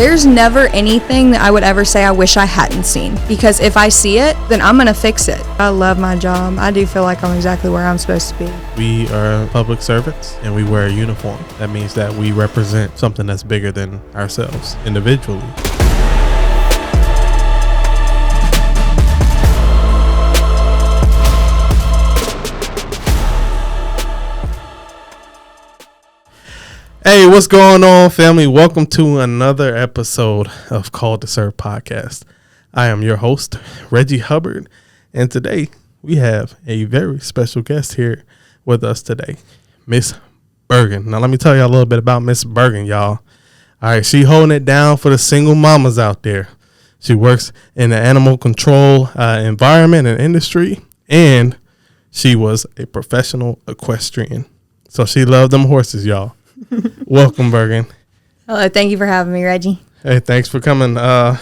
there's never anything that I would ever say I wish I hadn't seen, because if I see it, then I'm going to fix it. I love my job. I do feel like I'm exactly where I'm supposed to be. We are public servants and we wear a uniform. That means that we represent something that's bigger than ourselves individually. Hey, what's going on, family? Welcome to another episode of Called to Serve podcast. I am your host, Reggie Hubbard, and today we have a very special guest here with us today, Miss Burgin. Now, let me tell you a little bit about Miss Burgin, y'all. All right, she holding it down for the single mamas out there. She works in the animal control environment and industry, and she was a professional equestrian. So she loved them horses, y'all. Welcome, Burgin. Hello, thank you for having me, Reggie. Hey, thanks for coming. I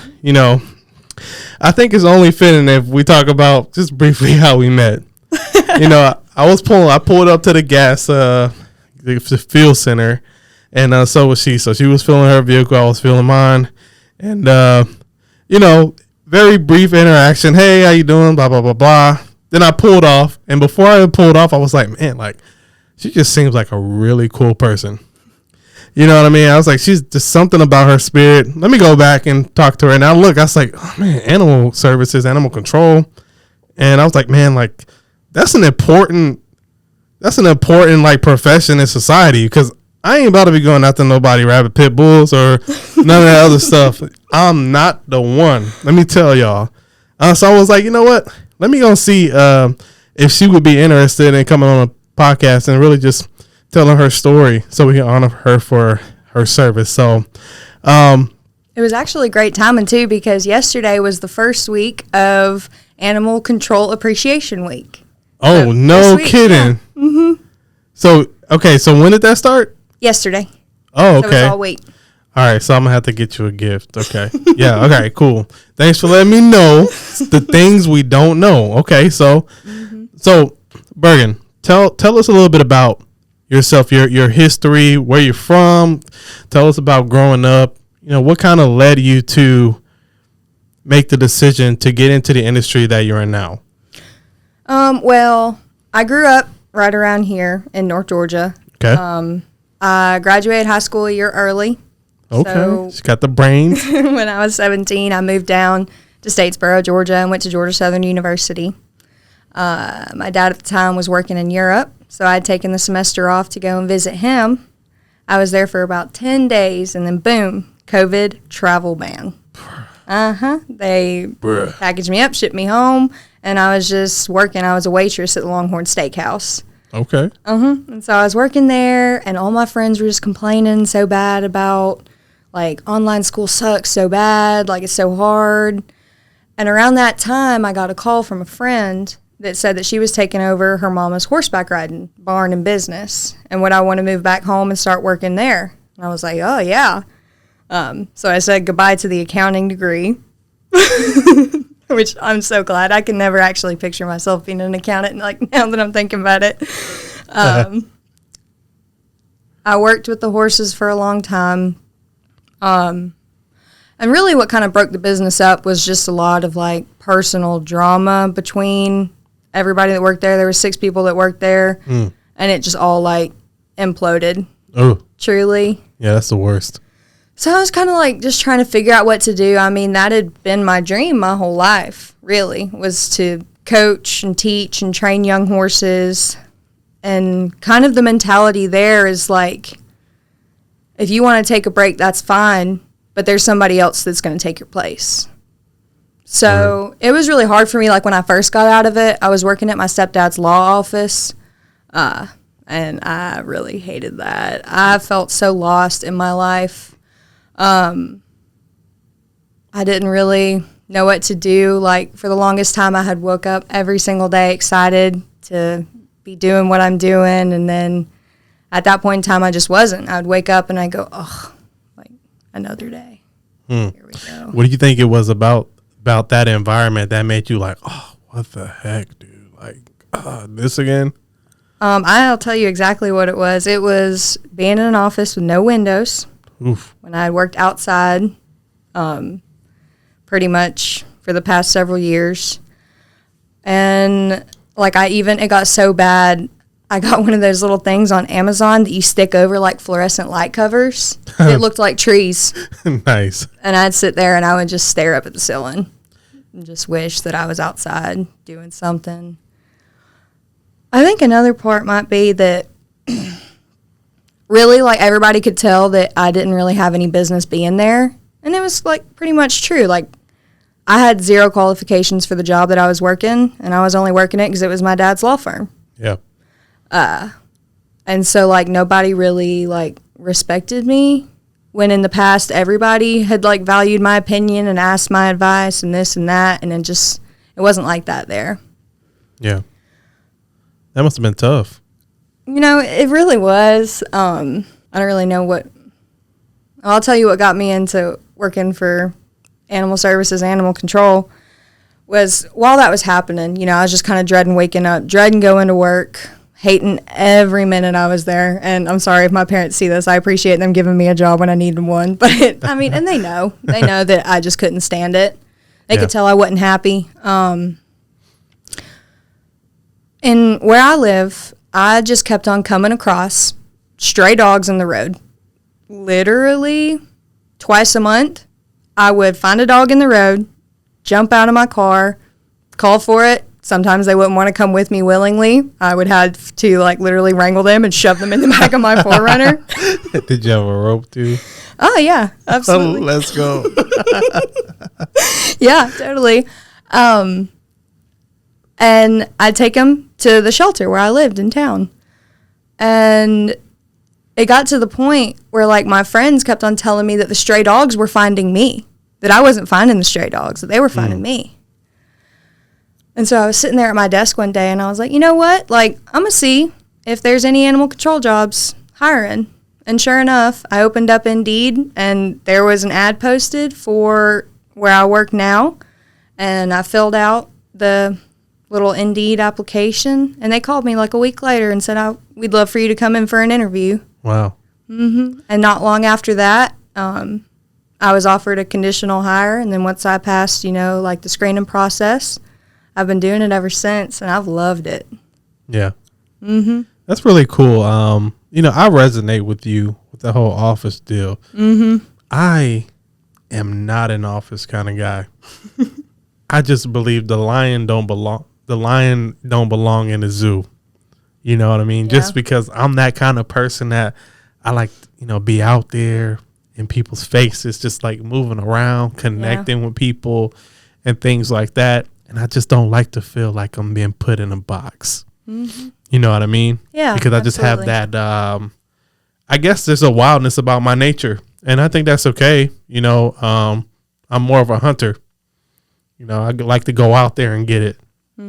think it's only fitting if we talk about just briefly how we met. I pulled up to the the fuel center, and so was she. So she was filling her vehicle, I was filling mine, and very brief interaction. Hey, how you doing? Blah blah blah blah. Then I pulled off, and before I pulled off, I was like, man, like she just seems like a really cool person. You know what I mean? I was like, she's just something about her spirit. Let me go back and talk to her. And I was like, oh man, animal services, animal control. And I was like, man, like that's an important like profession in society, because I ain't about to be going after nobody rabbit pit bulls or none of that other stuff. I'm not the one. Let me tell y'all. So I was like, you know what? Let me go see if she would be interested in coming on a podcast and really just telling her story so we can honor her for her service. So it was actually great timing too, because yesterday was the first week of Animal Control Appreciation Week. Oh, so no kidding. Yeah. Mm-hmm. So when did that start? Yesterday. Oh, okay. So it was all week. All right, so I'm gonna have to get you a gift. Okay. Yeah, okay, cool. Thanks for letting me know the things we don't know. Okay, so Burgin, tell us a little bit about yourself, your history, where you're from. Tell us about growing up. What kind of led you to make the decision to get into the industry that you're in now? Well, I grew up right around here in North Georgia. Okay. I graduated high school a year early. Okay. So she's got the brains. When I was 17, I moved down to Statesboro, Georgia, and went to Georgia Southern University. My dad at the time was working in Europe, so I'd taken the semester off to go and visit him. I was there for about 10 days, and then boom, COVID travel ban. They packaged me up, shipped me home, and I was just working. I was a waitress at the Longhorn Steakhouse. Okay. And so I was working there, and all my friends were just complaining so bad about, like, online school sucks so bad, like, it's so hard. And around that time, I got a call from a friend that said that she was taking over her mama's horseback riding barn and business, and would I want to move back home and start working there? And I was like, oh, yeah. So I said goodbye to the accounting degree, which I'm so glad. I can never actually picture myself being an accountant, like, now that I'm thinking about it. I worked with the horses for a long time. And really what kind of broke the business up was just a lot of, like, personal drama between everybody that worked there. There were 6 people that worked there, and it just all, like, imploded. Oh. Truly. Yeah, that's the worst. So I was kind of, like, just trying to figure out what to do. I mean, that had been my dream my whole life, really, was to coach and teach and train young horses. And kind of the mentality there is, like, if you want to take a break, that's fine, but there's somebody else that's going to take your place. So it was really hard for me. Like, when I first got out of it, I was working at my stepdad's law office, and I really hated that. I felt so lost in my life. I didn't really know what to do. Like, for the longest time, I had woke up every single day excited to be doing what I'm doing, and then at that point in time, I just wasn't. I would wake up and I'd go, oh, like, another day. Here we go. What do you think it was about that environment that made you like, oh, what the heck, dude? Like, this again? I'll tell you exactly what it was. It was being in an office with no windows. Oof. When I worked outside pretty much for the past several years. And like it got so bad, I got one of those little things on Amazon that you stick over like fluorescent light covers. It looked like trees. Nice. And I'd sit there and I would just stare up at the ceiling and just wish that I was outside doing something. I think another part might be that really like everybody could tell that I didn't really have any business being there. And it was like pretty much true. Like I had 0 qualifications for the job that I was working, and I was only working it because it was my dad's law firm. Yeah. And so like nobody really like respected me, when in the past everybody had like valued my opinion and asked my advice and this and that, and it wasn't like that there. Yeah. That must have been tough. You know, it really was. I don't really know I'll tell you what got me into working for animal services, animal control, was while that was happening, you know, I was just kind of dreading waking up, dreading going to work, hating every minute I was there. And I'm sorry if my parents see this. I appreciate them giving me a job when I needed one. But, I mean, and they know that I just couldn't stand it. They could tell I wasn't happy. And where I live, I just kept on coming across stray dogs in the road. Literally twice a month, I would find a dog in the road, jump out of my car, call for it. Sometimes they wouldn't want to come with me willingly. I would have to like literally wrangle them and shove them in the back of my 4Runner. Did you have a rope too? Oh, yeah, absolutely. Oh, let's go. Yeah, totally. And I'd take them to the shelter where I lived in town. And it got to the point where, like, my friends kept on telling me that the stray dogs were finding me, that I wasn't finding the stray dogs, that they were finding me. And so I was sitting there at my desk one day, and I was like, you know what? Like, I'm going to see if there's any animal control jobs hiring. And sure enough, I opened up Indeed, and there was an ad posted for where I work now. And I filled out the little Indeed application, and they called me like a week later and said, we'd love for you to come in for an interview. Wow. Mm-hmm. And not long after that, I was offered a conditional hire, and then once I passed, you know, like the screening process, I've been doing it ever since, and I've loved it. Yeah. Mm-hmm. That's really cool. You know, I resonate with you with the whole office deal. Mm-hmm. I am not an office kind of guy. I just believe the lion don't belong in a zoo. You know what I mean? Yeah. Just because I'm that kind of person that I like, you know, be out there in people's faces, just like moving around, connecting with people and things like that. And I just don't like to feel like I'm being put in a box. Mm-hmm. You know what I mean? Yeah. Because I just have that, I guess there's a wildness about my nature. And I think that's okay. You know, I'm more of a hunter. You know, I like to go out there and get it,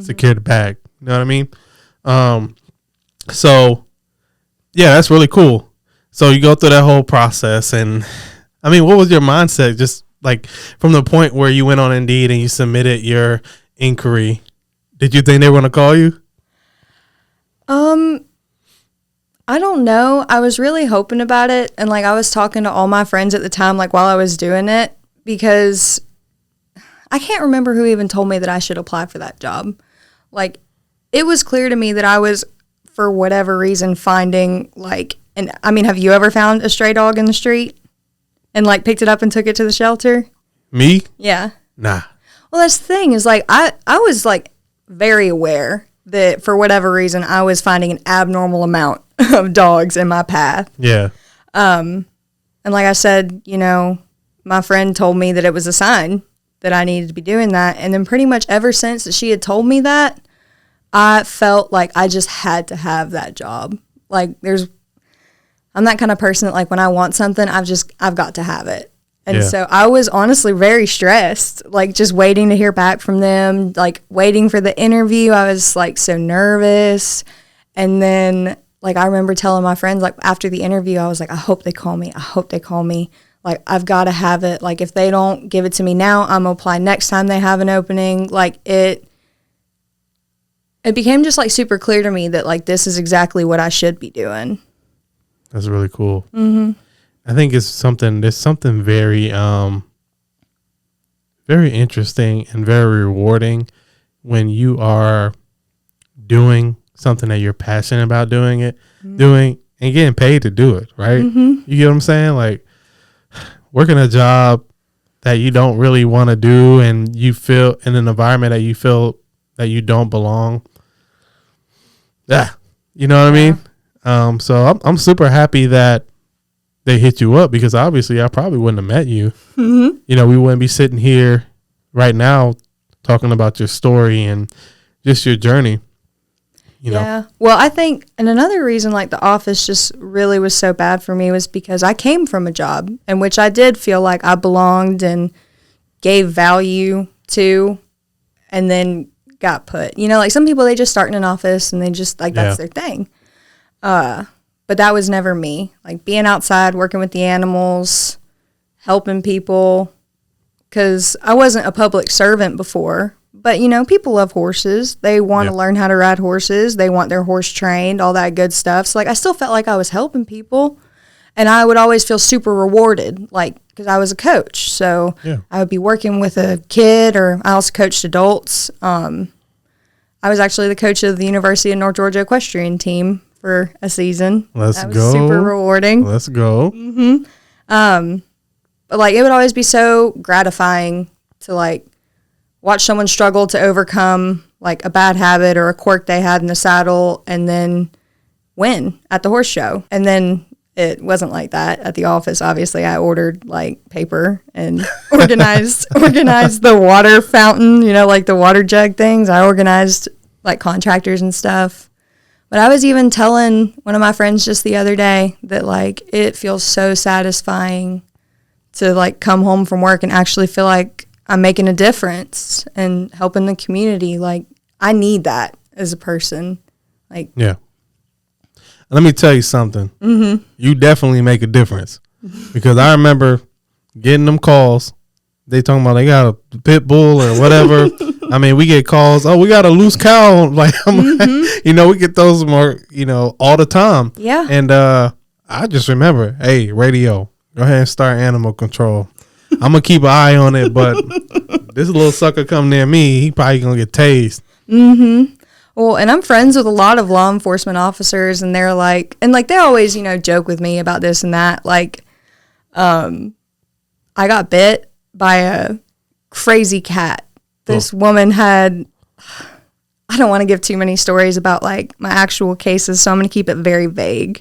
secure the bag. You know what I mean? So, yeah, that's really cool. So you go through that whole process. And, I mean, what was your mindset? Just like from the point where you went on Indeed and you submitted your inquiry, did you think they were going to call you? I don't know. I was really hoping about it. And like I was talking to all my friends at the time, like while I was doing it, because I can't remember who even told me that I should apply for that job. Like it was clear to me that I was, for whatever reason, finding like, and I mean, have you ever found a stray dog in the street and like picked it up and took it to the shelter? Me? Yeah. Nah. Well, that's the thing is like, I was like very aware that for whatever reason, I was finding an abnormal amount of dogs in my path. Yeah. And like I said, you know, my friend told me that it was a sign that I needed to be doing that. And then pretty much ever since that she had told me that, I felt like I just had to have that job. Like I'm that kind of person that like when I want something, I've got to have it. And so I was honestly very stressed, like just waiting to hear back from them, like waiting for the interview. I was like so nervous. And then like I remember telling my friends, like after the interview, I was like, I hope they call me. I hope they call me. Like I've got to have it. Like if they don't give it to me now, I'm going to apply next time they have an opening. Like it became just like super clear to me that like this is exactly what I should be doing. That's really cool. Mm-hmm. I think there's something very very interesting and very rewarding when you are doing something that you're passionate about doing and getting paid to do it, right? You get what I'm saying? Like working a job that you don't really want to do and you feel in an environment that you feel that you don't belong. Yeah. You know what I mean? So I'm super happy that they hit you up, because obviously I probably wouldn't have met you. You know, we wouldn't be sitting here right now talking about your story and just your journey. You know? Well, I think, and another reason like The Office just really was so bad for me was because I came from a job in which I did feel like I belonged and gave value to, and then got put. You know, like some people, they just start in an office and they just like that's their thing. But that was never me. Like being outside, working with the animals, helping people, because I wasn't a public servant before. But, you know, people love horses. They want to learn how to ride horses. They want their horse trained, all that good stuff. So, like, I still felt like I was helping people. And I would always feel super rewarded, like, because I was a coach. So I would be working with a kid, or I also coached adults. I was actually the coach of the University of North Georgia equestrian team for a season. That was super rewarding. Let's go. But, like, it would always be so gratifying to, like, watch someone struggle to overcome like a bad habit or a quirk they had in the saddle and then win at the horse show. And then it wasn't like that at the office. Obviously, I ordered like paper and organized the water fountain, you know, like the water jug things. I organized like contractors and stuff. But I was even telling one of my friends just the other day that like it feels so satisfying to like come home from work and actually feel like I'm making a difference and helping the community. Like, I need that as a person. Like, yeah. Let me tell you something. You definitely make a difference, because I remember getting them calls. They talking about they got a pit bull or whatever. I mean, we get calls. Oh, we got a loose cow. Like, you know, we get those more, you know, all the time. Yeah. And I just remember, hey, radio, go ahead and start animal control. I'm going to keep an eye on it, but this little sucker come near me, he probably going to get tased. Well, and I'm friends with a lot of law enforcement officers, and they're like, and like they always, you know, joke with me about this and that. Like, I got bit by a crazy cat. This woman had, I don't want to give too many stories about like my actual cases, so I'm going to keep it very vague.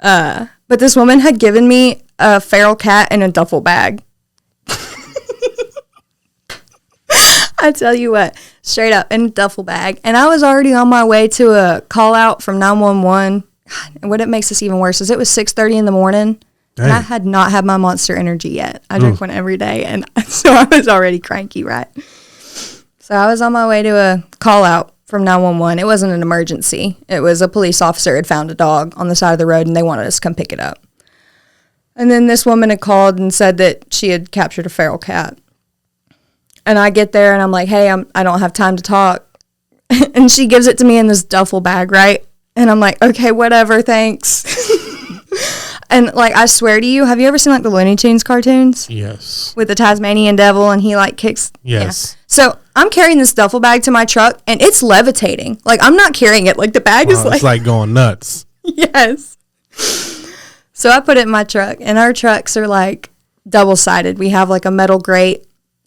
But this woman had given me a feral cat in a duffel bag. I tell you what, straight up in a duffel bag. And I was already on my way to a call out from 911. And what it makes this even worse is it was 6:30 in the morning. Dang. And I had not had my Monster Energy yet. I drink one every day. And so I was already cranky, right? So I was on my way to a call out from 911. It wasn't an emergency. It was a police officer had found a dog on the side of the road and they wanted us to come pick it up. And then this woman had called and said that she had captured a feral cat. And I get there and I'm like, hey, I don't have time to talk. And she gives it to me in this duffel bag, right? And I'm like, okay, whatever, thanks. And like, I swear to you, have you ever seen like the Looney Tunes cartoons? Yes. With the Tasmanian devil and he like kicks. Yes. Yeah. So I'm carrying this duffel bag to my truck and it's levitating. Like I'm not carrying it. Like the bag is like. It's like going nuts. Yes. So I put it in my truck, and our trucks are like double-sided. We have like a metal grate,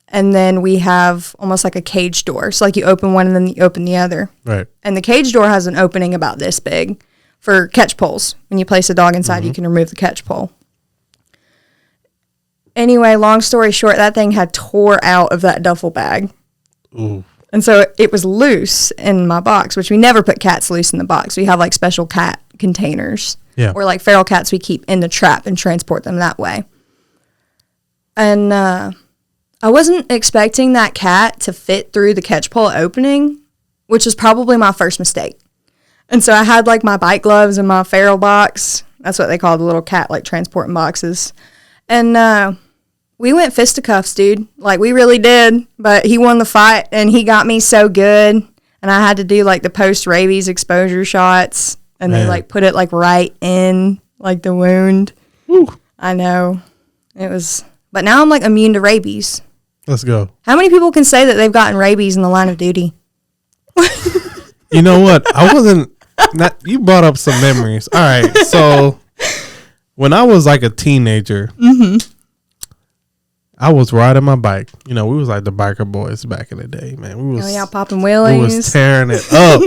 and then we have almost like a cage door. So like you open one and then you open the other. Right. And the cage door has an opening about this big for catch poles. When you place a dog inside, you can remove the catch pole. Anyway, long story short, that thing had tore out of that duffel bag. Ooh. And so it was loose in my box, which we never put cats loose in the box. We have like special cat containers. Yeah. Or like feral cats we keep in the trap and transport them that way. And I wasn't expecting that cat to fit through the catch pole opening, which was probably my first mistake. And so I had like my bike gloves and my feral box. That's what they call the little cat like transporting boxes. And we went fisticuffs, dude. Like we really did. But he won the fight and he got me so good. And I had to do like the post-rabies exposure shots. And they like put it like right in like the wound. Woo. I know. It was, but now I'm like immune to rabies. Let's go. How many people can say that they've gotten rabies in the line of duty? You know what? I wasn't. Not you brought up some memories. All right, so when I was like a teenager, I was riding my bike. You know, we was like the biker boys back in the day, man. We was popping wheelies. We was tearing it up.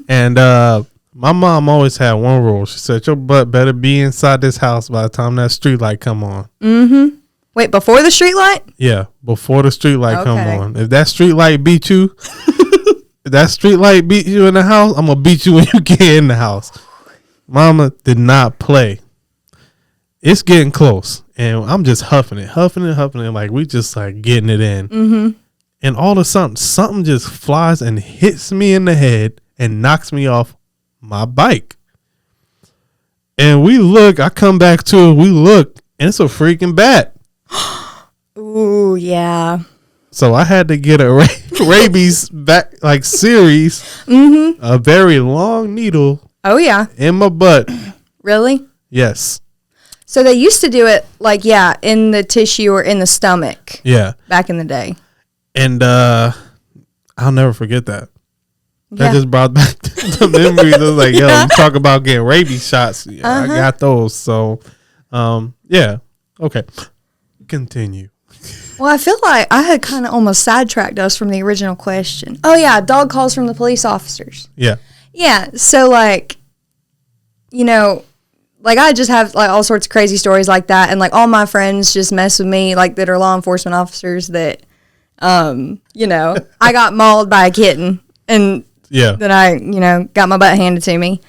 And my mom always had one rule. She said, "Your butt better be inside this house by the time that street light come on." Mm-hmm. Wait, before the street light? Yeah, before the street light come Okay. on. If that street light beat you, if that street light beat you in the house, I'm gonna beat you when you get in the house. Mama did not play. It's getting close, and I'm just huffing it, like we just like getting it in. Mm-hmm. And all of a sudden, something just flies and hits me in the head and knocks me off my bike. And we look, I come back to it, we look, and it's a freaking bat. Ooh, yeah. So I had to get a rabies back like series, a very long needle. Oh, yeah. In my butt. Really? Yes. So they used to do it like, in the tissue or in the stomach. Yeah. Back in the day. And I'll never forget that. That Yeah. just brought back the memories. I was like, yo, you talk about getting rabies shots. Yeah, I got those. So, yeah. Okay. Continue. Well, I feel like I had kind of almost sidetracked us from the original question. Oh, yeah. Dog calls from the police officers. Yeah. Yeah. So, like, you know, like I just have like all sorts of crazy stories like that. And like all my friends just mess with me, like that are law enforcement officers that, you know, I got mauled by a kitten and that I, you know, got my butt handed to me.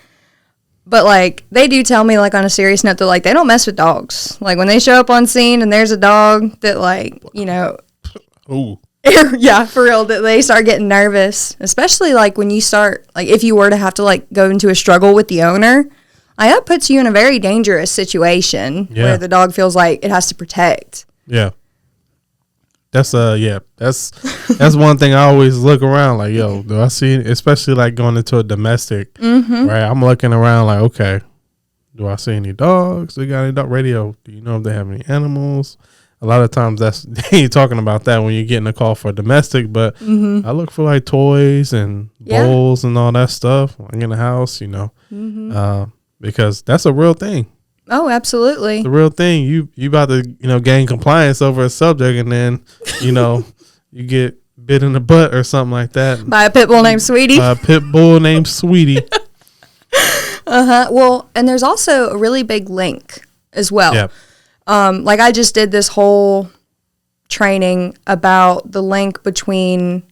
But like they do tell me like on a serious note that like they don't mess with dogs. Like when they show up on scene and there's a dog that like, you know, ooh. Yeah, for real, that they start getting nervous, especially like when you start, like if you were to have to like go into a struggle with the owner, like that puts you in a very dangerous situation where the dog feels like it has to protect. Yeah. That's that's one thing I always look around like, yo, do I see, especially like going into a domestic, right? I'm looking around like, okay, do I see any dogs? They got any dog radio? Do you know if they have any animals? A lot of times they ain't talking about that when you're getting a call for domestic, but I look for like toys and bowls and all that stuff like in the house, you know, because that's a real thing. Oh, absolutely. It's a real thing. You about to, you know, gain compliance over a subject and then, you know, you get bit in the butt or something like that. By a pit bull named Sweetie. By a pit bull named Sweetie. Well, and there's also a really big link as well. Yeah. Like I just did this whole training about the link between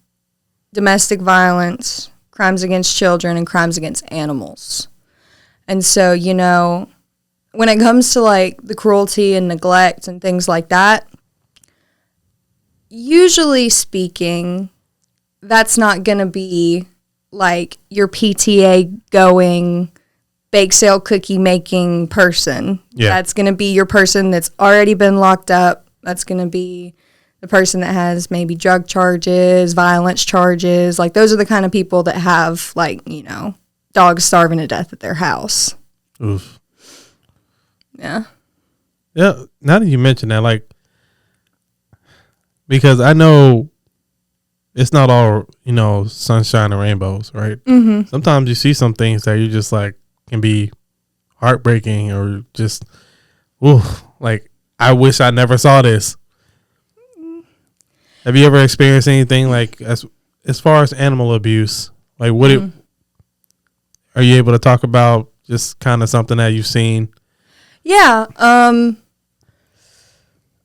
domestic violence, crimes against children, and crimes against animals. And so, you know, when it comes to like the cruelty and neglect and things like that, usually speaking, that's not going to be like your PTA going bake sale cookie making person. Yeah. That's going to be your person that's already been locked up. That's going to be the person that has maybe drug charges, violence charges. Like those are the kind of people that have like, you know, dogs starving to death at their house. Oof. Yeah. Yeah. Now that you mention that, like, because I know it's not all, you know, sunshine and rainbows, right? Mm-hmm. Sometimes you see some things that you just like can be heartbreaking or just, ooh, like I wish I never saw this. Have you ever experienced anything like as far as animal abuse? Like, what are you able to talk about? Just kind of something that you've seen. Yeah. I'm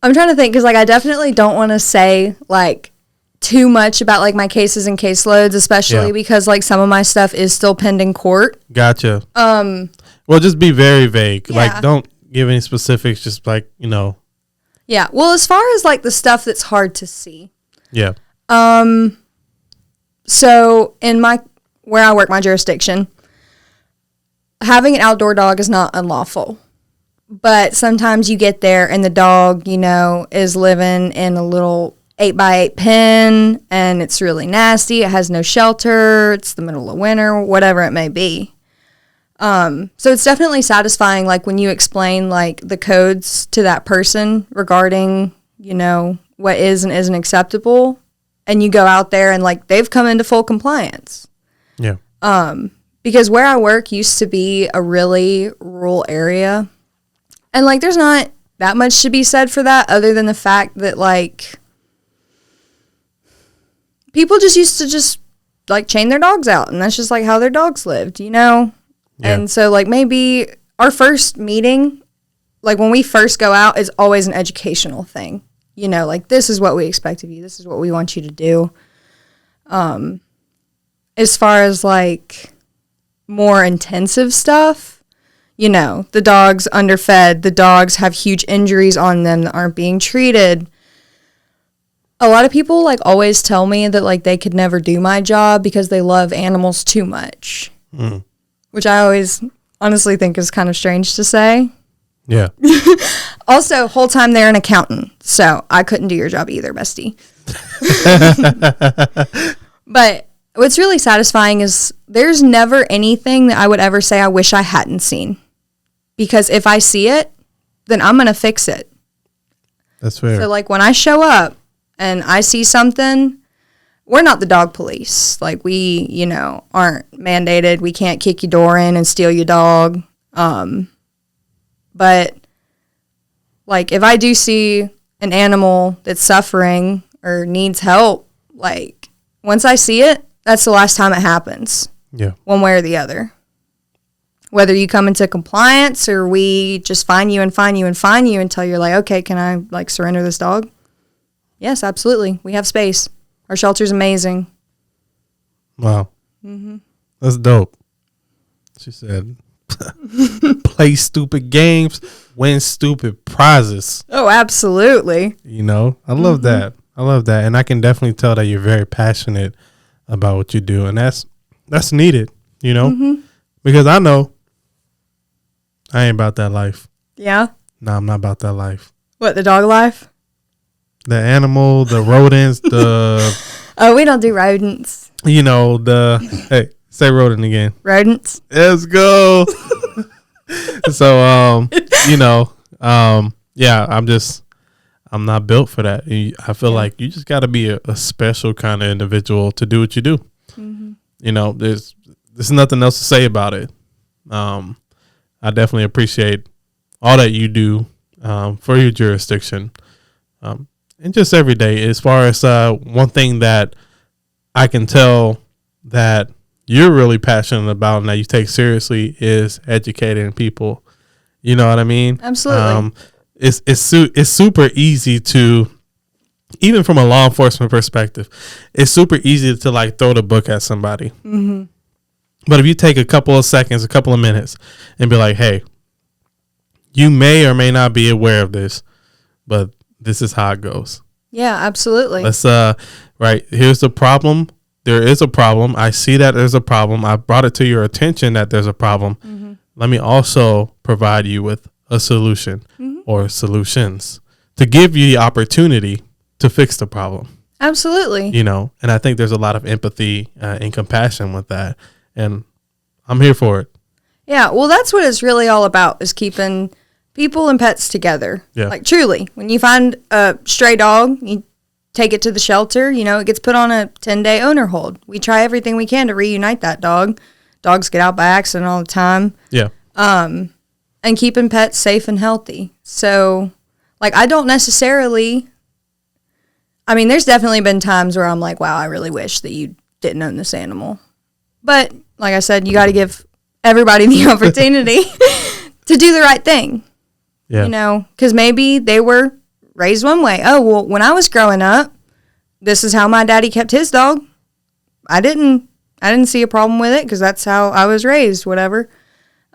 trying to think because like I definitely don't want to say like too much about like my cases and caseloads, especially because like some of my stuff is still pending court. Gotcha. Well, just be very vague. Yeah. Like, don't give any specifics. Just like, you know. Yeah. Well, as far as like the stuff that's hard to see. Yeah. So in where I work, my jurisdiction, having an outdoor dog is not unlawful. But sometimes you get there and the dog, you know, is living in a little 8x8 pen and it's really nasty. It has no shelter. It's the middle of winter, whatever it may be. So it's definitely satisfying, like when you explain like the codes to that person regarding, you know, what is and isn't acceptable, and you go out there and like they've come into full compliance. Yeah. Because where I work used to be a really rural area, and like there's not that much to be said for that other than the fact that like people just used to just like chain their dogs out, and that's just like how their dogs lived, you know? Yeah. And so like maybe our first meeting, like when we first go out, is always an educational thing. You know, like this is what we expect of you. This is what we want you to do. As far as like more intensive stuff, you know, the dog's underfed, the dogs have huge injuries on them that aren't being treated. A lot of people like always tell me that like they could never do my job because they love animals too much, which I always honestly think is kind of strange to say. Yeah. Also, whole time they're an accountant, so I couldn't do your job either, bestie. But what's really satisfying is there's never anything that I would ever say I wish I hadn't seen. Because if I see it, then I'm going to fix it. That's fair. So, like, when I show up and I see something, we're not the dog police. Like, we, you know, aren't mandated. We can't kick your door in and steal your dog. But, like, if I do see an animal that's suffering or needs help, like, once I see it, that's the last time it happens. Yeah. One way or the other. Whether you come into compliance or we just fine you until you're like, okay, can I, like, surrender this dog? Yes, absolutely. We have space. Our shelter's amazing. Wow. Mm-hmm. That's dope. She said, play stupid games, win stupid prizes. Oh, absolutely. You know, I love that. I love that. And I can definitely tell that you're very passionate about what you do. And that's needed, you know, because I know I ain't about that life. Yeah? No, I'm not about that life. What, the dog life? The animal, the rodents, the... Oh, we don't do rodents. You know, hey, say rodent again. Rodents. Let's go. So, you know, yeah, I'm not built for that. I feel like you just got to be a special kind of individual to do what you do. Mm-hmm. You know, there's nothing else to say about it. I definitely appreciate all that you do for your jurisdiction. And just every day, as far as one thing that I can tell that you're really passionate about and that you take seriously is educating people. You know what I mean? Absolutely. It's super easy to, even from a law enforcement perspective, it's super easy to like throw the book at somebody. Mm-hmm. But if you take a couple of seconds, a couple of minutes and be like, hey, you may or may not be aware of this, but this is how it goes. Yeah, absolutely. Let's right, here's the problem. There is a problem. I see that there's a problem. I brought it to your attention that there's a problem. Mm-hmm. Let me also provide you with a solution or solutions to give you the opportunity to fix the problem. Absolutely. You know, and I think there's a lot of empathy and compassion with that. And I'm here for it. Yeah, well, that's what it's really all about, is keeping people and pets together. Yeah. Like, truly, when you find a stray dog, you take it to the shelter, you know, it gets put on a 10-day owner hold. We try everything we can to reunite that dog. Dogs get out by accident all the time. Yeah. And keeping pets safe and healthy. So, like, I don't necessarily, I mean, there's definitely been times where I'm like, wow, I really wish that you didn't own this animal. But, like I said, you got to give everybody the opportunity to do the right thing. Yeah. You know, because maybe they were raised one way. Oh, well, when I was growing up, this is how my daddy kept his dog. I didn't see a problem with it because that's how I was raised, whatever.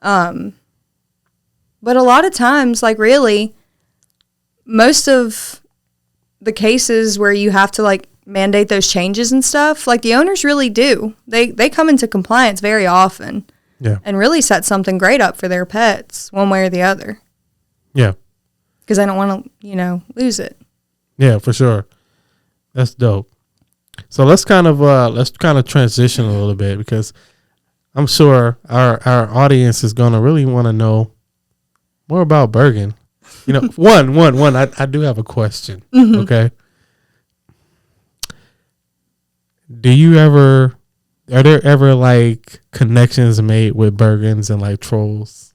But a lot of times, like, really, most of the cases where you have to, like, mandate those changes and stuff, like, the owners really do. They come into compliance very often. Yeah. And really set something great up for their pets, one way or the other. Yeah. Because they don't want to, you know, lose it. Yeah, for sure. That's dope. So let's kind of transition a little bit, because I'm sure our audience is gonna really want to know more about Burgin. You know, one. I do have a question. Mm-hmm. Okay. Are there ever like connections made with Burgins and like trolls?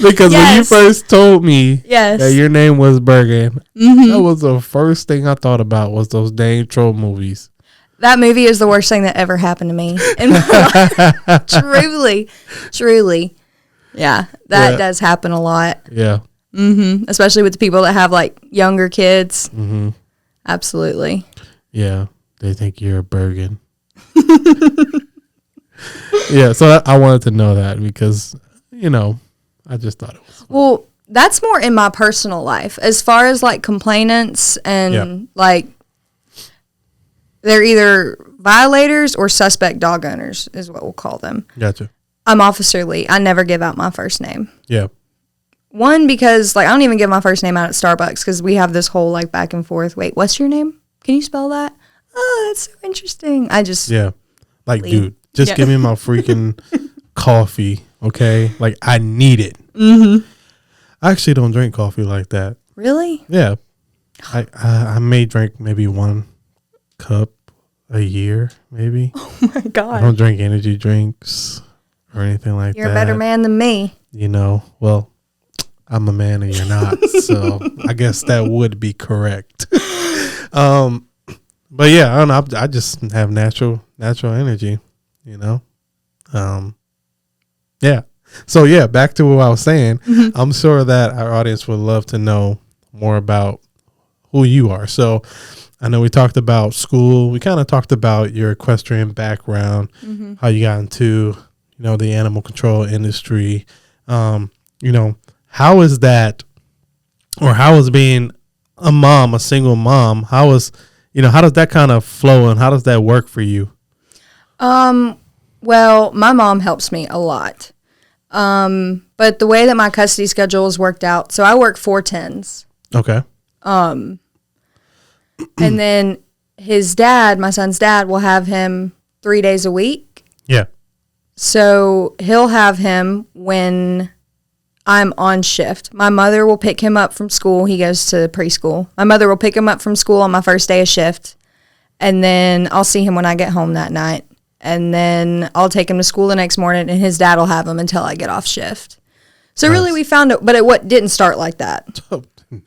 Because when you first told me that your name was Burgin, that was the first thing I thought about was those dang troll movies. That movie is the worst thing that ever happened to me in my life. Truly. Yeah, that does happen a lot. Yeah. Especially with the people that have like younger kids. Absolutely. Yeah, they think you're a Burgin. Yeah, so I wanted to know that because, I just thought it was. Well, that's more in my personal life. As far as like complainants and like, they're either violators or suspect dog owners is what we'll call them. Gotcha. I'm Officer Lee. I never give out my first name. Yeah. One, because like I don't even give my first name out at Starbucks because we have this whole like back and forth. Wait, what's your name? Can you spell that? Oh, that's so interesting. Like, dude, just give me my freaking coffee, okay? Like, I need it. I actually don't drink coffee like that. Really? Yeah. I may drink maybe 1 cup a year, maybe. Oh my God. I don't drink energy drinks or anything like that. You're a better man than me. Well, I'm a man and you're not, so I guess that would be correct. But yeah, I don't know. I just have natural energy, Yeah. So yeah, back to what I was saying. I'm sure that our audience would love to know more about who you are. So I know we talked about school. We kind of talked about your equestrian background, how you got into, the animal control industry. How is that, or how is being a single mom? How does that kind of flow and how does that work for you? Well, my mom helps me a lot. But the way that my custody schedule is worked out, so I work 4 10s. Okay. And then his dad, my son's dad, will have him 3 days a week. Yeah. So he'll have him when I'm on shift. My mother will pick him up from school. He goes to preschool. My mother will pick him up from school on my first day of shift. And then I'll see him when I get home that night. And then I'll take him to school the next morning, and his dad will have him until I get off shift. So really we found it, but it didn't start like that.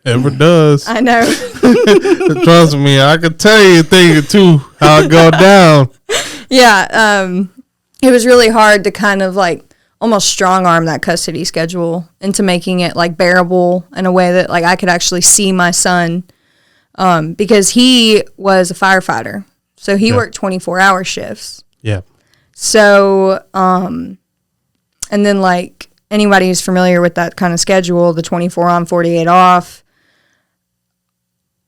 Never does. I know. Trust me, I can tell you a thing or two how it go down. Yeah, it was really hard to kind of like almost strong arm that custody schedule into making it like bearable in a way that like I could actually see my son, because he was a firefighter, so he worked 24-hour shifts. Yeah. So, and then like anybody who's familiar with that kind of schedule, the 24 on, 48 off,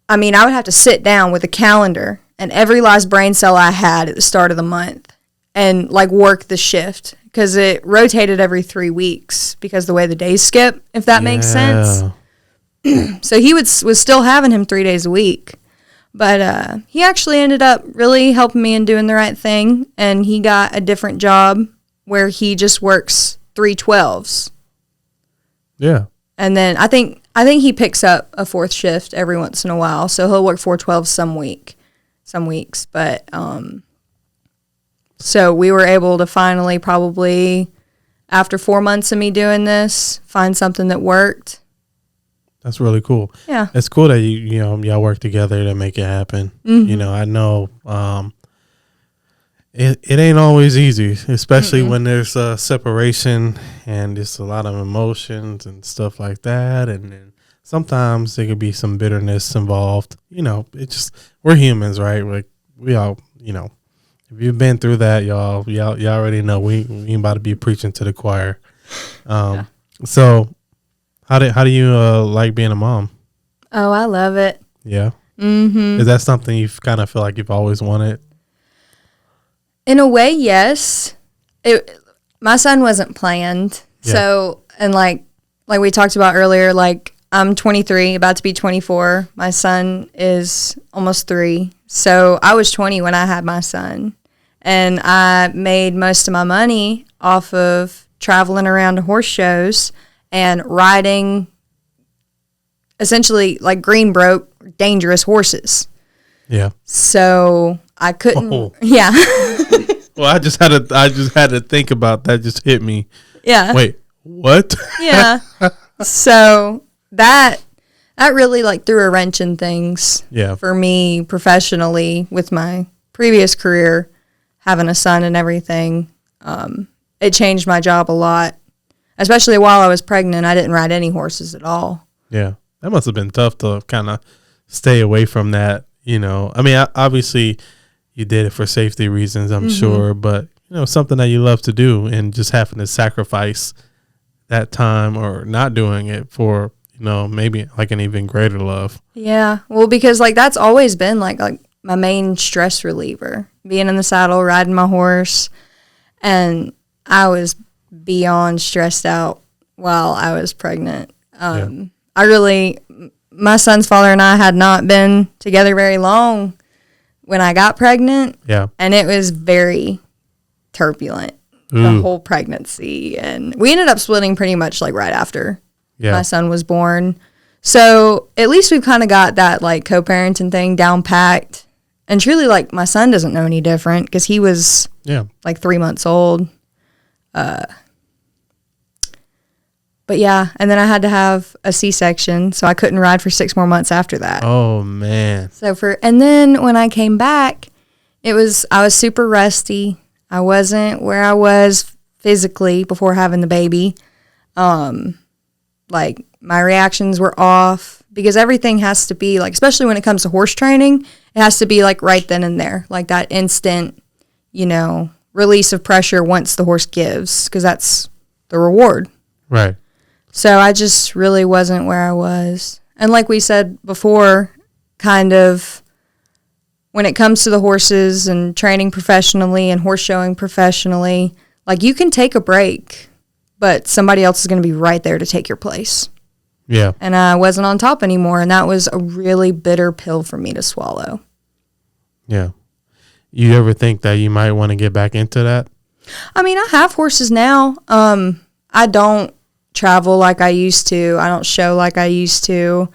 I mean, I would have to sit down with a calendar and every last brain cell I had at the start of the month and like work the shift because it rotated every 3 weeks because the way the days skip, if that makes sense. So he was still having him 3 days a week. But he actually ended up really helping me in doing the right thing, and he got a different job where he just works 3 12s. Yeah. And then I think he picks up a 4th shift every once in a while, so he'll work 4 12s some weeks. But so we were able to finally, probably after 4 months of me doing this, find something that worked. That's really cool. Yeah. It's cool that y'all work together to make it happen. I know it ain't always easy, especially when there's a separation and there's a lot of emotions and stuff like that. And then sometimes there could be some bitterness involved. It just, we're humans, right? Like we all, if you've been through that, y'all already know we ain't about to be preaching to the choir. So How do you like being a mom? Oh, I love it. Yeah. Is that something you kind of feel like you've always wanted? In a way, yes. My son wasn't planned. Yeah. So, and like we talked about earlier, like I'm 23, about to be 24. My son is almost 3. So I was 20 when I had my son. And I made most of my money off of traveling around to horse shows and riding essentially like green broke dangerous horses. Yeah. So I couldn't. Oh. Yeah. Well, I just had to think about that. Just hit me. Yeah. Wait, what? Yeah. So that really like threw a wrench in things. Yeah. For me professionally with my previous career, having a son and everything. It changed my job a lot, especially while I was pregnant. I didn't ride any horses at all. Yeah. That must have been tough to kind of stay away from that. You know, I mean, obviously you did it for safety reasons, I'm sure, but you know, something that you love to do, and just having to sacrifice that time or not doing it for, you know, maybe like an even greater love. Yeah. Well, because like that's always been like my main stress reliever, being in the saddle, riding my horse. And I was beyond stressed out while I was pregnant. My son's father and I had not been together very long when I got pregnant. Yeah. And it was very turbulent, the whole pregnancy. And we ended up splitting pretty much like right after my son was born. So at least we've kind of got that like co-parenting thing down packed. And truly, like, my son doesn't know any different because he was like 3 months old. But yeah, and then I had to have a C-section, so I couldn't ride for 6 more months after that. Oh man. And then when I came back, I was super rusty. I wasn't where I was physically before having the baby. Like my reactions were off because everything has to be like, especially when it comes to horse training, it has to be like right then and there, like that instant, you know, release of pressure once the horse gives, because that's the reward. Right. So I just really wasn't where I was. And like we said before, kind of when it comes to the horses and training professionally and horse showing professionally, like you can take a break, but somebody else is going to be right there to take your place. Yeah. And I wasn't on top anymore, and that was a really bitter pill for me to swallow. Yeah. You ever think that you might want to get back into that? I mean, I have horses now. I don't travel like I used to. I don't show like I used to.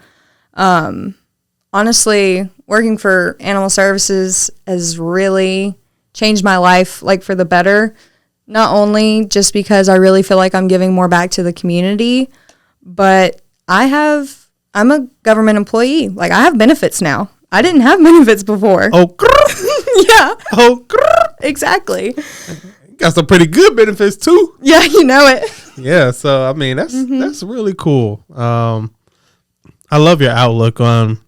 Honestly, working for animal services has really changed my life, like for the better. Not only just because I really feel like I'm giving more back to the community, but I'm a government employee. Like, I have benefits now. I didn't have benefits before. Oh, yeah. Oh, exactly. Got some pretty good benefits too. Yeah, you know it. Yeah, so I mean that's really cool. I love your outlook on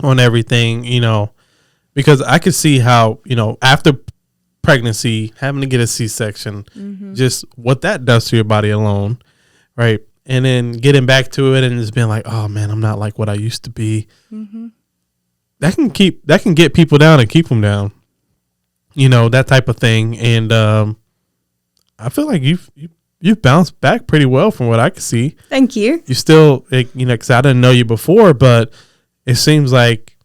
everything, you know, because I could see how, you know, after pregnancy, having to get a C-section, just what that does to your body alone, right? And then getting back to it and just being like, oh man, I'm not like what I used to be. That can get people down and keep them down, you know, that type of thing. And I feel like you've bounced back pretty well from what I can see. Thank you. You still, you know, because I didn't know you before, but it seems like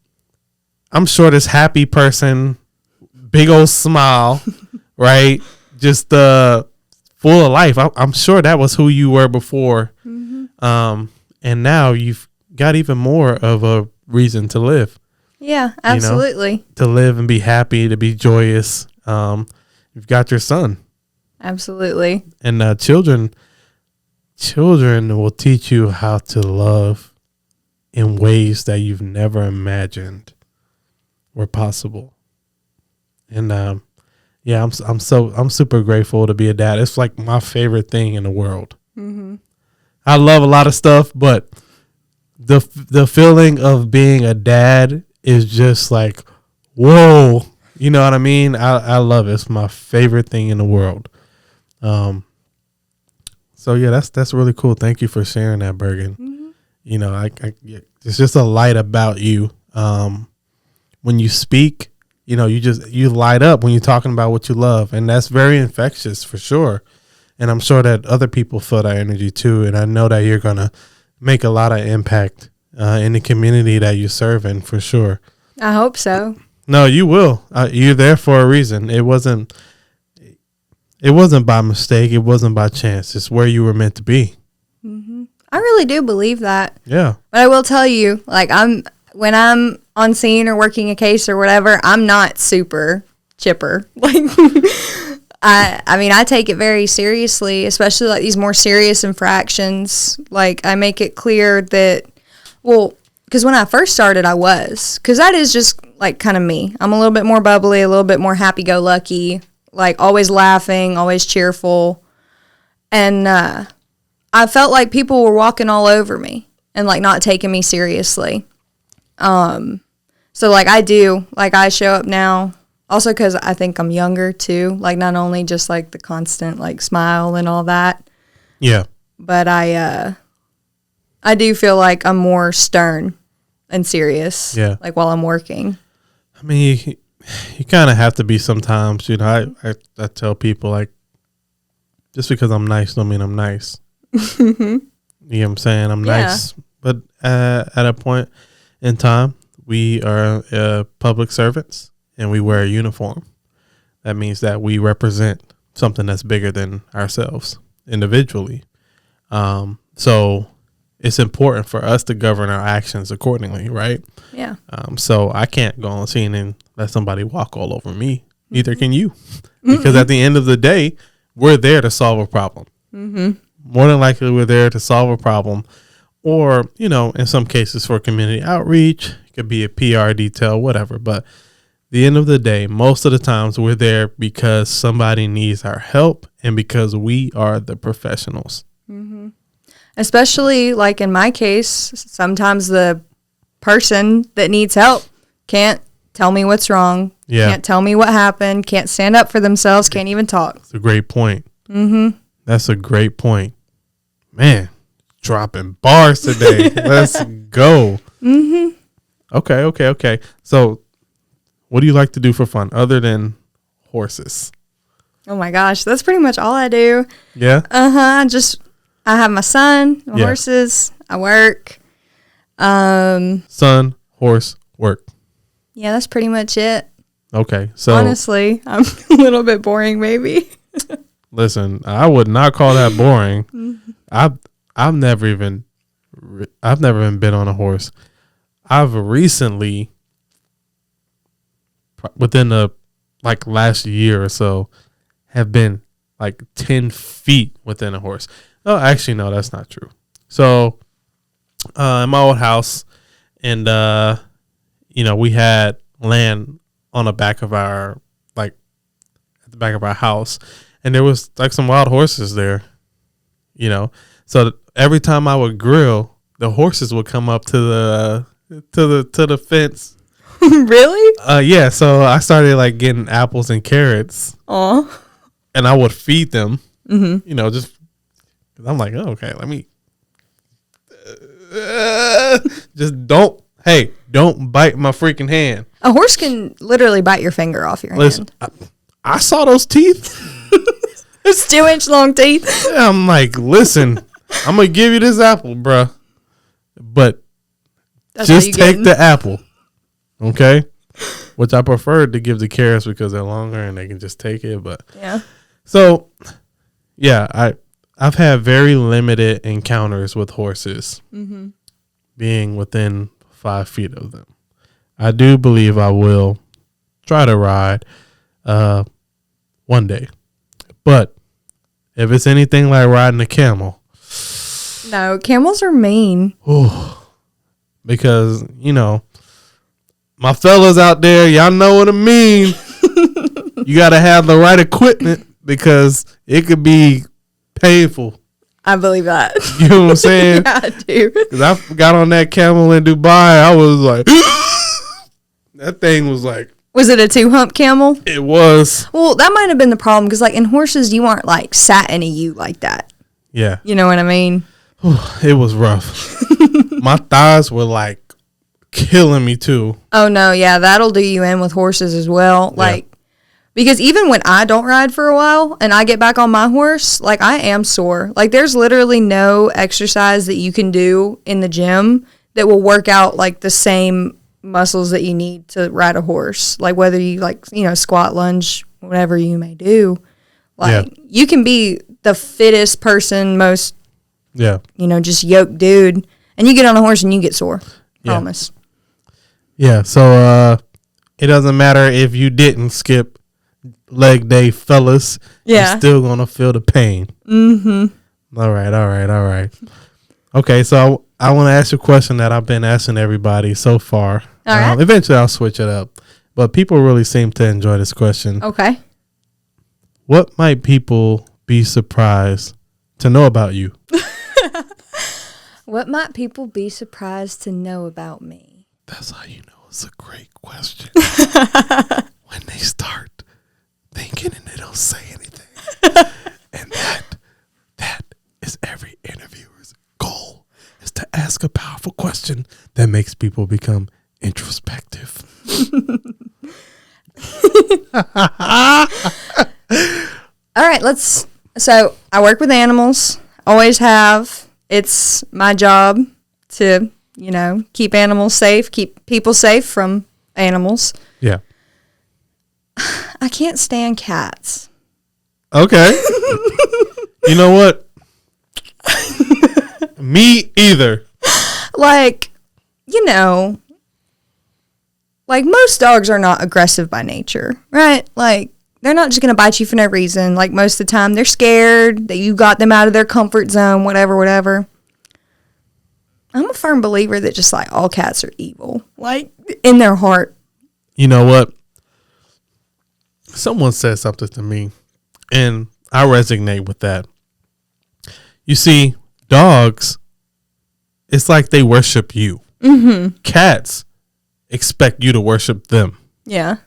I'm sure this happy person, big old smile, right? Just full of life. I'm sure that was who you were before. And now you've got even more of a reason to live. Yeah, absolutely. You know, to live and be happy, to be joyous. You've got your son. Absolutely. And children will teach you how to love in ways that you've never imagined were possible. And yeah, I'm super grateful to be a dad. It's like my favorite thing in the world. I love a lot of stuff, but the feeling of being a dad is just like, whoa, you know what I mean? I love it. It's my favorite thing in the world. So yeah, that's really cool. Thank you for sharing that, Burgin. You know, it's just a light about you. When you speak, you know, you light up when you're talking about what you love, and that's very infectious for sure. And I'm sure that other people feel that energy too. And I know that you're gonna make a lot of impact in the community that you serve in, for sure. I hope so. No, you will. You're there for a reason. It wasn't by mistake. It wasn't by chance. It's where you were meant to be. I really do believe that. Yeah. But I will tell you, like, when I'm on scene or working a case or whatever, I'm not super chipper. Like, I mean, I take it very seriously, especially like these more serious infractions. Like, I make it clear that, well, because when I first started, I was, because that is just like kind of me. I'm a little bit more bubbly, a little bit more happy-go-lucky, like always laughing, always cheerful. And I felt like people were walking all over me and like not taking me seriously. So like I show up now also because I think I'm younger too, like not only just like the constant like smile and all that. Yeah. But I do feel like I'm more stern and serious. Yeah. Like while I'm working. I mean, you kind of have to be sometimes, you know. I tell people, like, just because I'm nice don't mean I'm nice. You know what I'm saying? I'm nice. But at a point in time, we are public servants and we wear a uniform. That means that we represent something that's bigger than ourselves individually. So it's important for us to govern our actions accordingly, right? Yeah. So I can't go on scene and let somebody walk all over me. Neither can you. Because at the end of the day, we're there to solve a problem. More than likely, we're there to solve a problem. Or, you know, in some cases for community outreach, it could be a PR detail, whatever. But at the end of the day, most of the times we're there because somebody needs our help and because we are the professionals. Especially like in my case, sometimes the person that needs help can't tell me what's wrong. Yeah. Can't tell me what happened. Can't stand up for themselves. Can't even talk. That's a great point. That's a great point. Man, dropping bars today. Let's go. Okay. So what do you like to do for fun other than horses? Oh my gosh, that's pretty much all I do. Yeah? I have my son, my horses, I work. Son, horse, work. Yeah, that's pretty much it. Okay, so honestly, I'm a little bit boring, maybe. Listen, I would not call that boring. I've never even been on a horse. I've recently, within the like last year or so, have been like 10 feet within a horse. Oh, actually, no, that's not true. So, in my old house, and you know, we had land on the back of our, like, at the back of our house, and there was like some wild horses there, you know. So every time I would grill, the horses would come up to the fence. Really? Yeah. So I started like getting apples and carrots. Aw. And I would feed them. You know, just because I'm like, oh, okay, let me. Just don't bite my freaking hand. A horse can literally bite your finger off your hand. I saw those teeth. It's 2-inch long teeth. I'm like, listen, I'm gonna give you this apple, bruh, but just take the apple, okay? Which I prefer to give the carrots because they're longer and they can just take it. But yeah. So yeah, I've had very limited encounters with horses, being within 5 feet of them. I do believe I will try to ride one day. But if it's anything like riding a camel. No, camels are mean. Because, you know, my fellas out there, y'all know what I mean. You got to have the right equipment because it could be painful. I believe that. You know what I'm saying? Yeah, I do. Because I got on that camel in Dubai. I was like, that thing was like. Was it a 2-hump camel? It was. Well, that might have been the problem because, like, in horses, you aren't, like, sat in a U like that. Yeah. You know what I mean? It was rough. My thighs were, like, killing me, too. Oh, no, yeah, that'll do you in with horses as well. Yeah. Like, because even when I don't ride for a while and I get back on my horse, like, I am sore. Like, there's literally no exercise that you can do in the gym that will work out, like, the same muscles that you need to ride a horse, like whether you like, you know, squat, lunge, whatever you may do, like you can be the fittest person, most you know, just yoked dude, and you get on a horse and you get sore. Promise. Yeah. So it doesn't matter if you didn't skip leg day, fellas. Yeah. You're still gonna feel the pain. Mm-hmm. All right. Okay, so I want to ask you a question that I've been asking everybody so far. All right. Eventually, I'll switch it up, but people really seem to enjoy this question. Okay. What might people be surprised to know about you? What might people be surprised to know about me? That's how you know it's a great question. When they start thinking and they don't say anything. And that is every interviewer's goal, is to ask a powerful question that makes people become introspective. All right, so I work with animals, always have. It's my job to, keep animals safe, keep people safe from animals. Yeah. I can't stand cats. Okay. You know what? Me either. Like most dogs are not aggressive by nature, right? Like, they're not just going to bite you for no reason. Like, most of the time, they're scared that you got them out of their comfort zone, whatever. I'm a firm believer that just, like, all cats are evil. Like, in their heart. You know what? Someone said something to me, and I resonate with that. You see, dogs, it's like they worship you. Mm-hmm. Cats expect you to worship them. Yeah.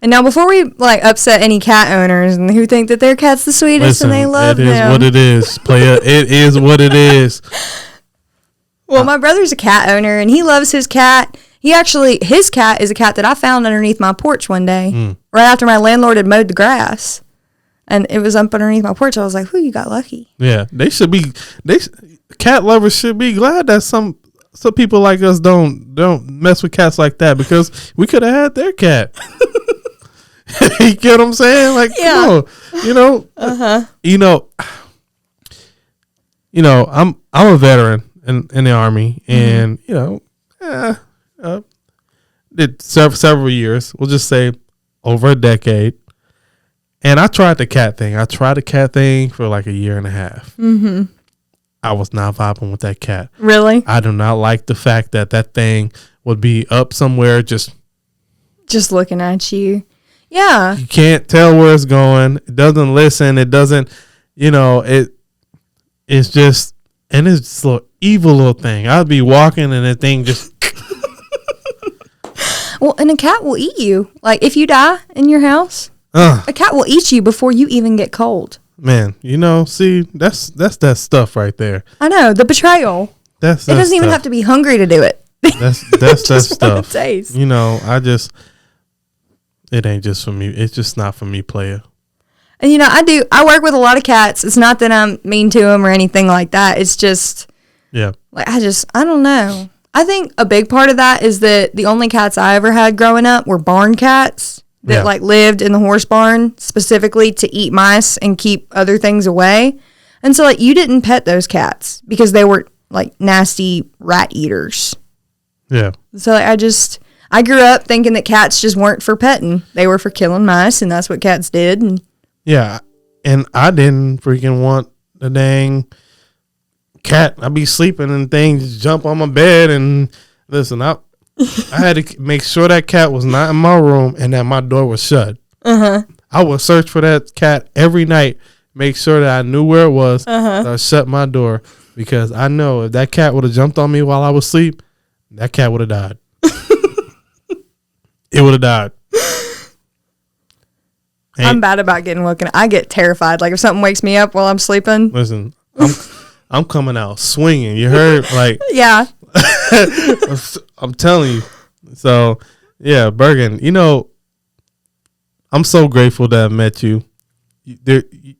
And now, before we upset any cat owners and who think that their cat's the sweetest and they love them, it is what it is, player. It is what it is. Well, my brother's a cat owner and he loves his cat. His cat is a cat that I found underneath my porch one day, right after my landlord had mowed the grass, and it was up underneath my porch. I was like, "Whoo, you got lucky." Yeah, they should be. Cat lovers should be glad that some people like us don't mess with cats like that, because we could have had their cat. You get what I'm saying? Like, yeah. Come on, I'm a veteran in the Army, and did several years. We'll just say over a decade. And I tried the cat thing. For like a year and a half. Mm-hmm. I was not vibing with that cat. Really? I do not like the fact that thing would be up somewhere just looking at you. Yeah. You can't tell where it's going. It doesn't listen. It doesn't, it's just a little evil little thing. I'd be walking and the thing just. Well, and a cat will eat you. Like, if you die in your house, a cat will eat you before you even get cold. Man, see, that's that stuff right there. I know, the betrayal. It doesn't even have to be hungry to do it. That's that stuff. Taste. It ain't just for me. It's just not for me, player. And I work with a lot of cats. It's not that I'm mean to them or anything like that. It's just, yeah. Like, I don't know. I think a big part of that is that the only cats I ever had growing up were barn cats that lived in the horse barn specifically to eat mice and keep other things away. And so you didn't pet those cats because they were nasty rat eaters. Yeah. So I grew up thinking that cats just weren't for petting. They were for killing mice, and that's what cats did. And yeah. And I didn't freaking want the dang cat. I'd be sleeping and things jump on my bed, and listen, I had to make sure that cat was not in my room and that my door was shut. I would search for that cat every night, make sure that I knew where it was. So I shut my door, because I know if that cat would have jumped on me while I was asleep, that cat would have died. It would have died. I'm bad about getting woken. I get terrified. Like, if something wakes me up while I'm sleeping. Listen, I'm coming out swinging. You heard? Yeah. I'm telling you. So, yeah, Burgin, I'm so grateful to have met you. You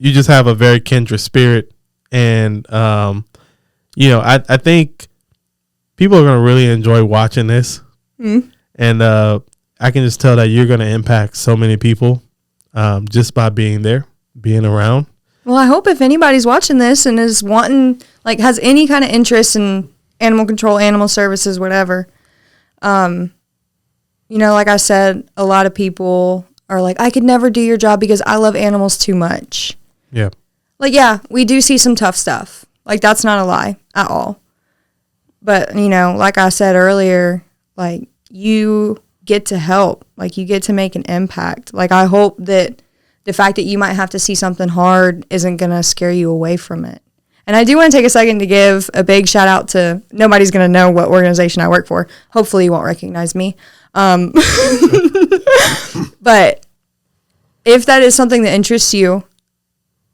just have a very kindred spirit. And, I think people are going to really enjoy watching this. And I can just tell that you're going to impact so many people just by being there, being around. Well, I hope if anybody's watching this and is wanting, has any kind of interest in animal control, animal services, whatever, You know, like I said, a lot of people are like, I could never do your job because I love animals too much. Yeah. Like, yeah, we do see some tough stuff. Like, that's not a lie at all. But, you know, like I said earlier, like, you get to help. Like, you get to make an impact. Like, I hope that the fact that you might have to see something hard isn't going to scare you away from it. And I do want to take a second to give a big shout out to, nobody's going to know what organization I work for. Hopefully you won't recognize me. But if that is something that interests you,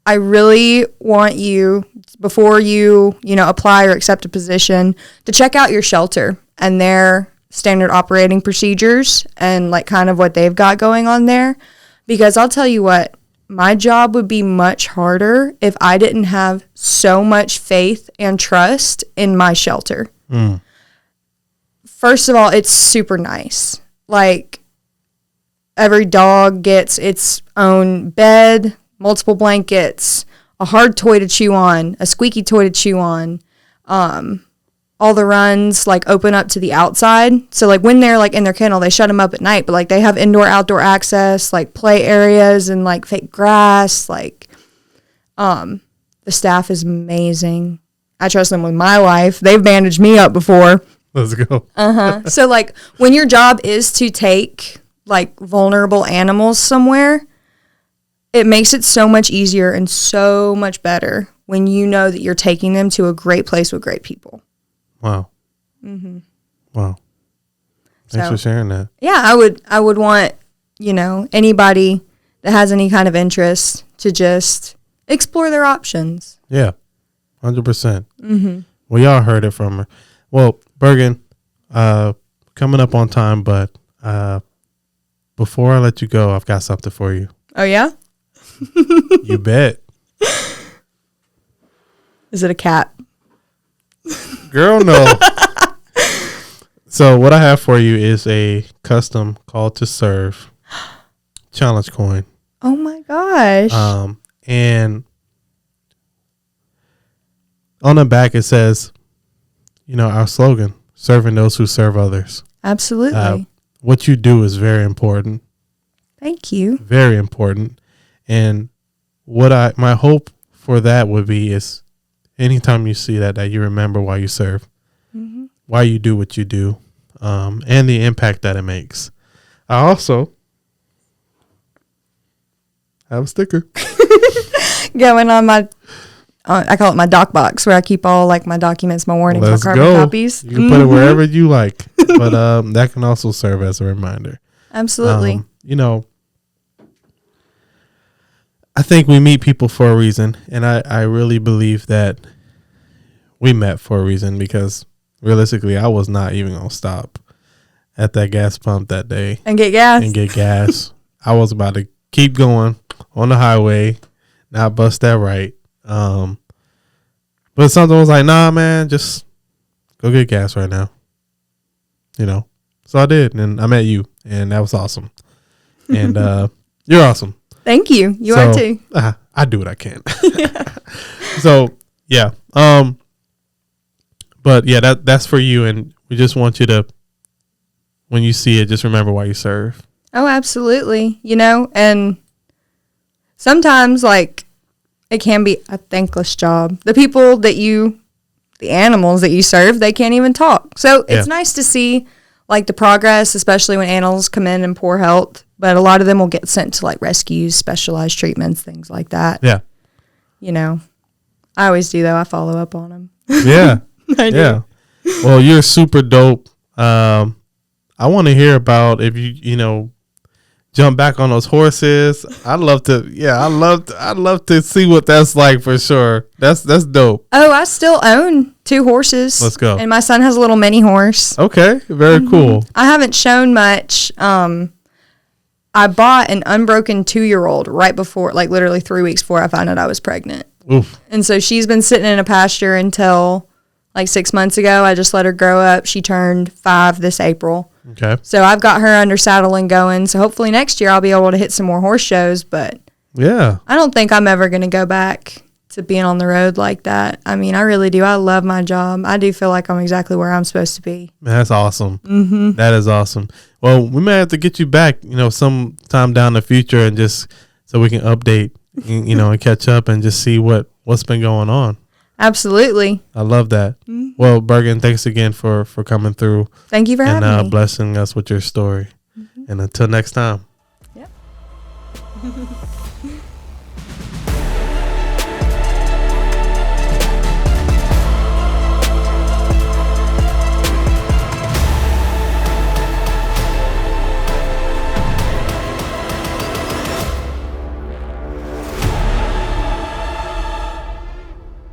I really want you, before you apply or accept a position, to check out your shelter and their standard operating procedures and like kind of what they've got going on there. Because I'll tell you what, my job would be much harder if I didn't have so much faith and trust in my shelter. First of all, it's super nice. Like, every dog gets its own bed, multiple blankets, a hard toy to chew on, a squeaky toy to chew on. All the runs, like, open up to the outside. So, like, when they're, like, in their kennel, they shut them up at night. But, like, they have indoor-outdoor access, like, play areas and, like, fake grass. Like, the staff is amazing. I trust them with my life. They've bandaged me up before. Let's go. So, like, when your job is to take, like, vulnerable animals somewhere, it makes it so much easier and so much better when you know that you're taking them to a great place with great people. Wow. Wow. Thanks for sharing that. Yeah, I would want, you know, anybody that has any kind of interest to just explore their options. Yeah, 100%. Well, y'all heard it from her. Well, Burgin, coming up on time, but before I let you go, I've got something for you. Oh, yeah? You bet. Is it a cat? Girl, no. So what I have for you is a custom call to serve challenge coin. Oh my gosh. And on the back it says, you know, our slogan, serving those who serve others. Absolutely. What you do is very important. Thank you. Very important. And what my hope for that would be is anytime you see that you remember why you serve, why you do what you do, and the impact that it makes. I also have a sticker going on my, I call it my doc box, where I keep all like my documents, my warnings, my carbon copies. You can put it wherever you like, but that can also serve as a reminder. Absolutely. You know, I think we meet people for a reason, and I really believe that we met for a reason, because realistically, I was not even going to stop at that gas pump that day. And get gas. I was about to keep going on the highway, not bust that right. But something was like, nah, man, just go get gas right now. You know? So I did, and I met you, and that was awesome. And you're awesome. Thank you. You are too. I do what I can. So, yeah. But yeah, that's for you, and we just want you to, when you see it, just remember why you serve. Oh, absolutely. You know, and sometimes, like, it can be a thankless job. The people that the animals that you serve, they can't even talk. So it's nice to see, like, the progress, especially when animals come in poor health. But a lot of them will get sent to, like, rescues, specialized treatments, things like that. Yeah. You know, I always do, though. I follow up on them. Yeah. I do. Yeah. Well, you're super dope. I want to hear about if you know, jump back on those horses. I'd love to see what that's like for sure. That's dope. Oh, I still own 2 horses. Let's go. And my son has a little mini horse. Okay. Very cool. I haven't shown much. I bought an unbroken 2-year-old right before, like literally 3 weeks before I found out I was pregnant. Oof. And so she's been sitting in a pasture until like 6 months ago. I just let her grow up. She turned 5 this April. Okay. So I've got her under saddle and going. So hopefully next year I'll be able to hit some more horse shows. But yeah, I don't think I'm ever going to go back to being on the road like that. I mean, I really do. I love my job. I do feel like I'm exactly where I'm supposed to be. Man, that's awesome. That is awesome. Well, we may have to get you back, sometime down the future, and just so we can update, and catch up and just see what's been going on. Absolutely. I love that. Well, Burgin, thanks again for coming through. Thank you for having me. Blessing us with your story. And until next time. Yep.